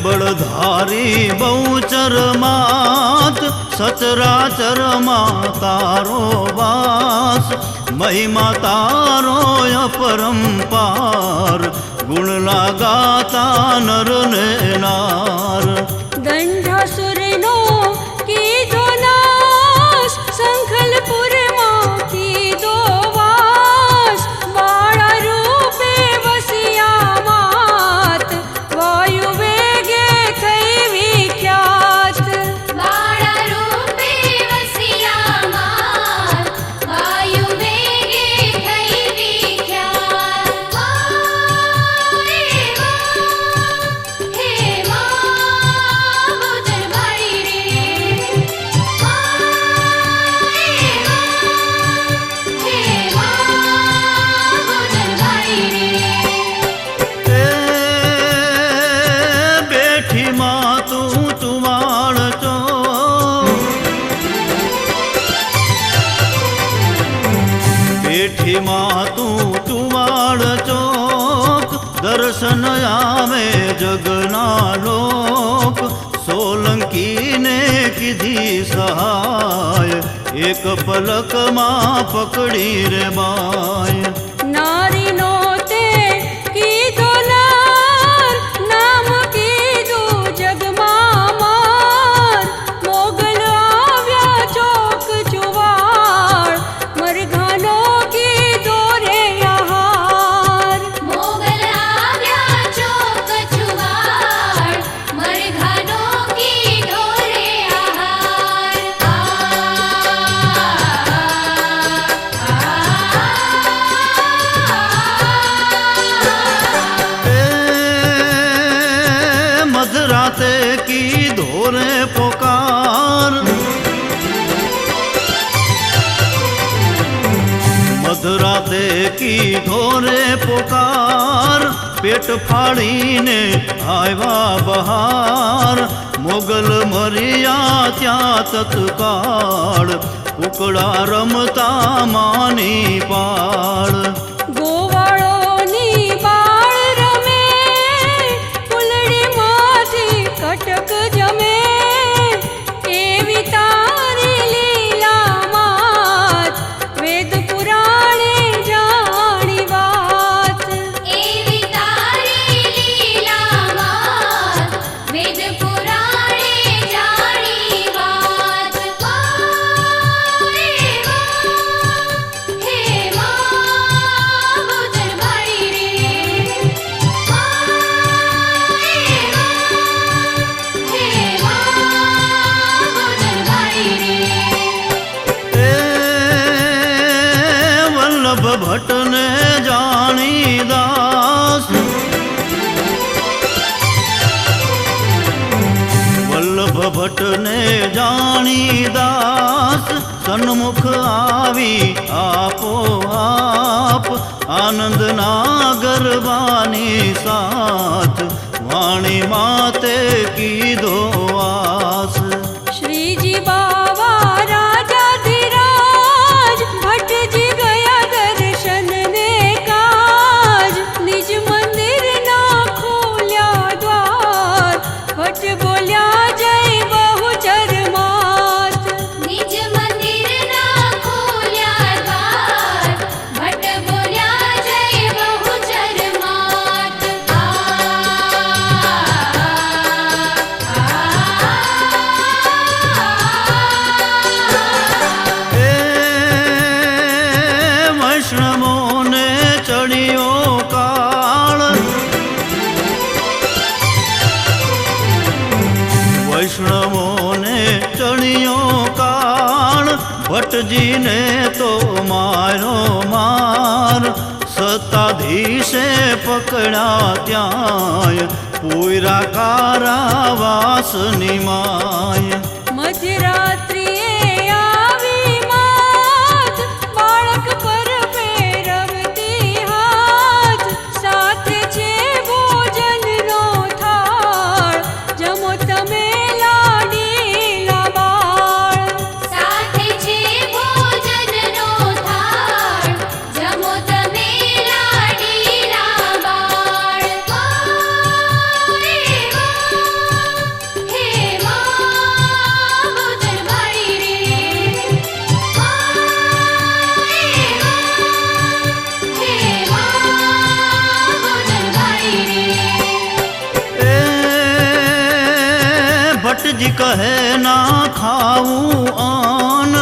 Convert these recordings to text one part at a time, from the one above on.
બળધારી બહુચર માત સચરાચરમાં તારો વાસ મહિમા તારો અપરંપાર ગુણ લાગાતા નર ને નાર દંઢાસુરનો કીધો નાશ સંખલપુરમાં કીધો વાસ બાળા રૂપે વસિયા માત વાયુ વેગે થઈ વિખ્યાત બાળા રૂપે વસિયા માત વાયુ વેગે થઈ વિખ્યાત હે માં ભોજન ભાળી રે હે માં ભોજન ભાળી રે એ બેઠી માં તું ચુવાણ ચો બેઠી માં તું ચુવાણ ચોક દર્શન આવે જગના લોક સોલંકીને કીધી સહાય એક પલકમાં પકડી રે બાય નારીનો તે કીધો નાર નામ કીધું જગમાં માર મોગલ આવ્યા ચોક ચુવાળ મરઘાનો કીધો રે આહાર મોગલ આવ્યા ચોક ચુવાળ મરઘાનો કીધો રે આહાર એ મધરાતે કીધો રે પોકાર મધરાતે કીધો રે પોકાર પેટ ફાડીને આવ્યા બહાર મોગલ મર્યા ત્યાં તત્કાળ કુકડા રમતા માની પાળ ગોવાળોની બાળ રમે ફૂલડીમાંથી કટક જમે એવી તારી લીલા માત વેદ પુરાણે જાણી વાત એવી તારી લીલા માત વેદ પુરાણે જાણી વાત હે માં ભોજન ભાળી રે હે માં ભોજન ભાળી રે એ વલ્લભ ભટ્ટને જાણી દાસ વલ્લભ ભટ્ટને જાણી દાસ સન્મુખ આવી આપો આપ આનંદના ગરબાની સાથ વાણી માતે કીધો આસ શ્રીજી બાવા રાજાધિરાજ ભટ્ટજી ગયા દર્શનને કાજ નિજ મંદિરના ખોલ્યા દ્વાર ભટ્ટ બોલ્યા જય બહુચર માત નિજ મંદિરના ખોલ્યા દ્વાર ભટ્ટ બોલ્યા જય બહુચર માત એ વૈષ્ણવોને ચડ્યો કાળ વૈષ્ણવોને ચડ્યો કાળ ભટ્ટજીને તો માર્યો માર સત્તાધીશે પકડ્યા ત્યાંય પૂરા કારાવાસની માય મધ્યરાત્રિએ આવી માત બાળક પર ફેરવતી હાથ સાથે છે ભોજનનો થાળ જમો તમે લાડીલા બાળ સાથે છે ભોજનનો થાળ જમો તમે લાડીલા બાળ હે માં ભટ્ટજી કહે ના ખાવું અન્ન,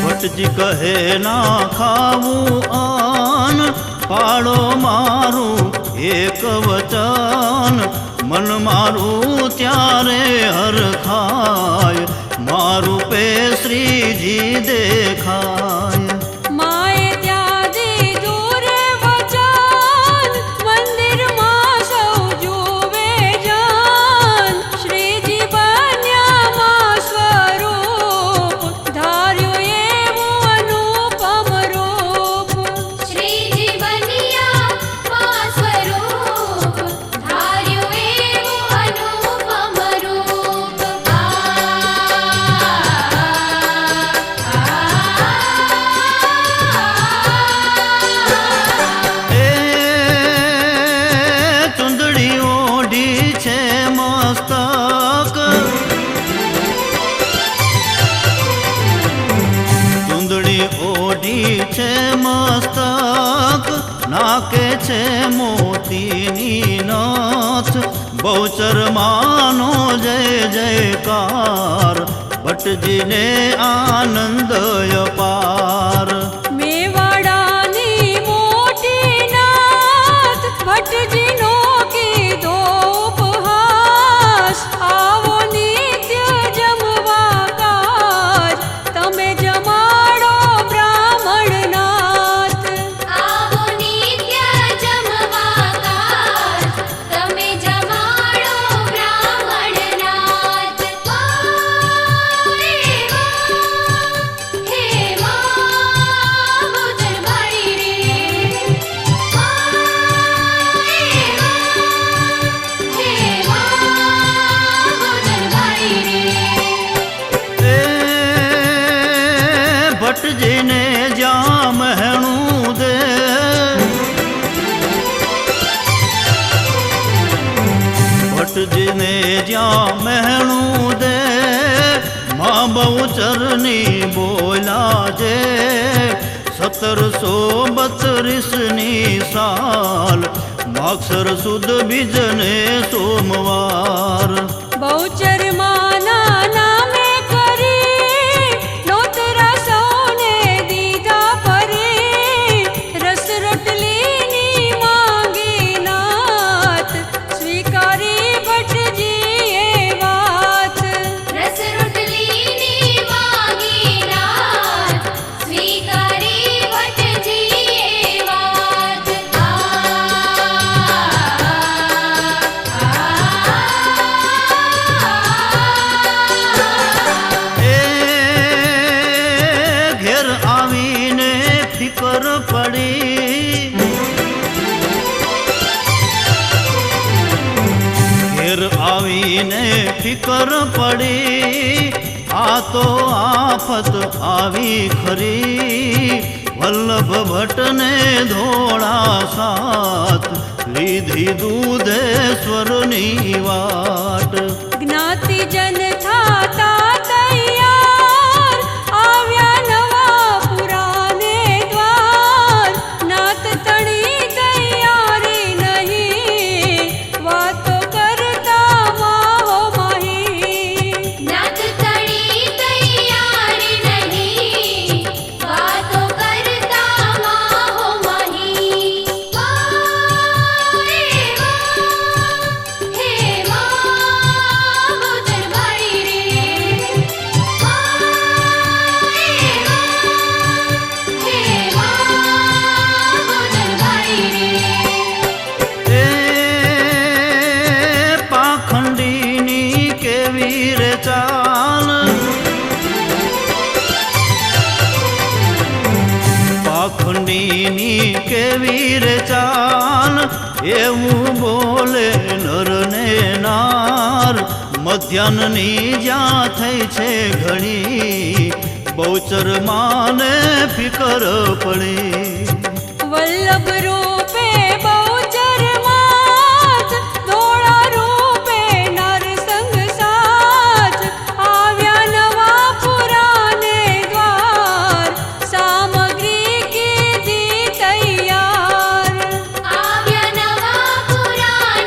ભટ્ટજી કહે ના ખાવું અન્ન, પાડો મારું એક વચન, મન મારું ત્યારે હરખાય, મારું પે શ્રીજી દેખાય. માએ ત્યાં દીધું રે વચન, મંદિરમાં સૌ જુએ જાન, શ્રીજી બન્યામાં સ્વરૂપ, ધાર્યું એવું અનુપમ રૂપ. શ્રીજી બન્યા માં સ્વરૂપ, ધાર્યું એવું અનુપમ રૂપ. એ ચુંદડી ઓઢી છે મસ્તક, ચુંદડી ઓઢી છે મસ્તક, નાકે છે મોતીની નથ, બહુચર માનો જય જયકાર, ભટ્ટજીને આનંદ અપાર. મેવાડાની મોટી નાથ, ભટ્ટજીનો કીધો ઉપહાસ, આવો નિત્ય જમવા કાજ, તમે જમાડો બ્રાહ્મણનાથ. આવો નિત્ય જમવા કાજ, તમે જમાડો બ્રાહ્મણનાથ. હે માં ભોજન વાળી રે, હે માં ભોજન વાળી રે. એ ભટ્ટજીને જ્યાં મહેણું દે, ભટ્ટજીને જ્યાં મહેણું દે, મા બહુચરની બોલા જે, 1732ની સાલ, માક્ષર સુદ બીજને સોમવાર. બહુચર માના નામે કરી, નોતરા સૌને દીધા ફરી, રસ રોટલીની માંગી નાથ, સ્વીકારી ભટ્ટજીએ વાત. રસ રોટલીની માંગી નાથ, સ્વીકારી ભટ્ટજીએ વાત. એ ઘેર આવીને ફિકર પડી, ઘેર આવીને ફિકર પડી, આ તો આફત આવી ખરી, વલ્લભ ભટ્ટને ધોળા સાથ, લીધી દૂધેશ્વરની વાટ. જ્ઞાતિજન થાતા તૈયાર, આવ્યા નવા પુરાને દ્વાર, નાત તણી તૈયારી નહીં, વાતો કરતા માહો માહી. નાત તણી તૈયારી નહીં, વાતો કરતા માહો માહી. હે માં ભોજન વાળી રે, હે માં ભોજન વાળી રે. એ પાખંડીની કેવી રે ચાલ, પાખંડીની કેવી રે ચાલ, એવું બોલે નર ને નાર, મધ્યાહ્નની જ્યાં થઈ છે ઘણી, બહુચર માને ફિકર પડી. વલ્લભ રૂપે બહુચર માત, ધોળા રૂપે નરસંગ સાથ, આવ્યા નવા પુરાને દ્વાર, સામગ્રી કીધી તૈયાર. આવ્યા નવા પુરાને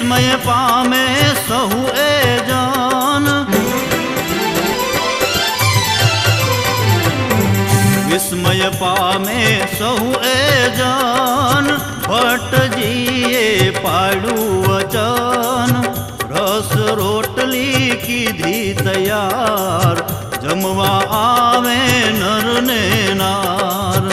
વિસ્મય પામે સહુ એ જાન, વિસ્મય પામે સહુ એ જાન, ભટ્ટજીએ પાડ્યું વચન, રસ રોટલી કીધી તૈયાર, જમવા આવે નર ને નાર.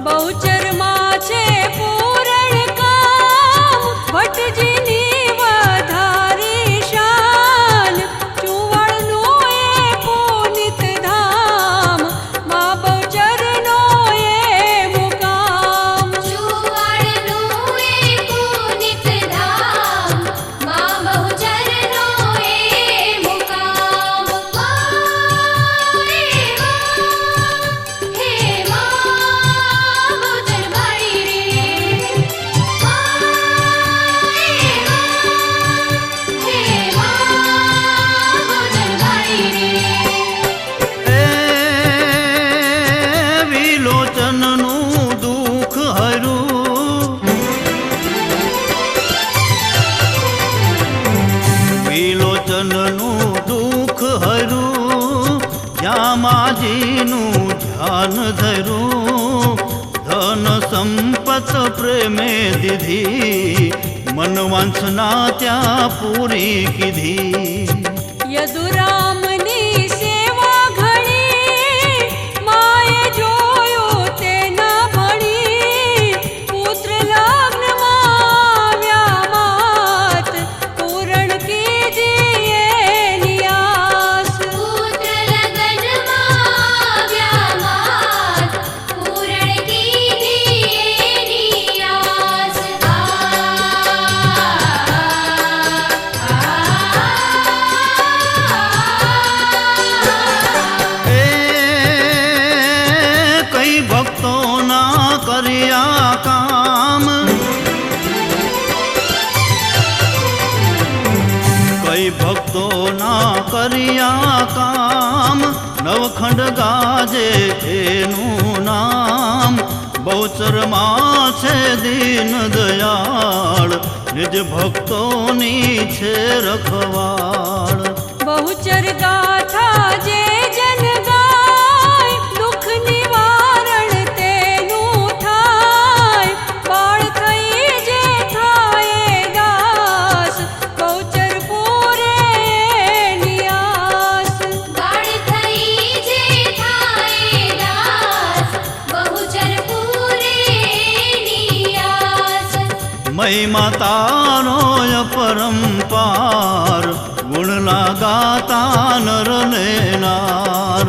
બહુચરમાં છે પૂરણ કામ, ભટ્ટજીની વધારી શાન, ચુવાડનું એ પુનિત ધામ, મા બહુચરનો એ મુકામ. ચુવાડનું એ પુનિત ધામ, મા બહુચરનો એ મુકામ. વારે વા, હે મા બહુચર વાળી રે. વારે વા, હે મા બહુચર વાળી રે. એ વિલોચનનું દુઃખ હર્યું, વિલોચનનું દુઃખ હર્યું, જ્યાં માજીનું ધ્યાન ધર્યું, ધન સંપત પ્રેમે દીધી, મન વાંસના ત્યાં પૂરી કીધી. યદુરામની સેવા ઘણી, માએ જોયું તે ના ભણી, પુત્ર લગ્નમાં આવ્યા માત, પૂરણ કીધી એની આસ. પુત્ર લગ્નમાં આવ્યા માત, પૂરણ કીધી એની આસ. એ કઈ ભક્તોના કર્યા કામ, કઈ ભક્તોના કર્યા કામ, નવખંડ ગાજે એનું નામ. બહુચરમાં છે દીન દયાળ, નિજ ભક્તોની છે રખવાળ. બહુચર ગાથા જે જન ગાય, દુઃખ નિવારણ તેનું થાય, બાળ થઈ જે થાય દાસ, બહુચર પૂરે એની આસ. બાળ થઈ જે થાય દાસ, બહુચર પૂરે એની આસ. મહિમા તારો અપરંપાર, ગુણ લાગાતા નર ને નાર.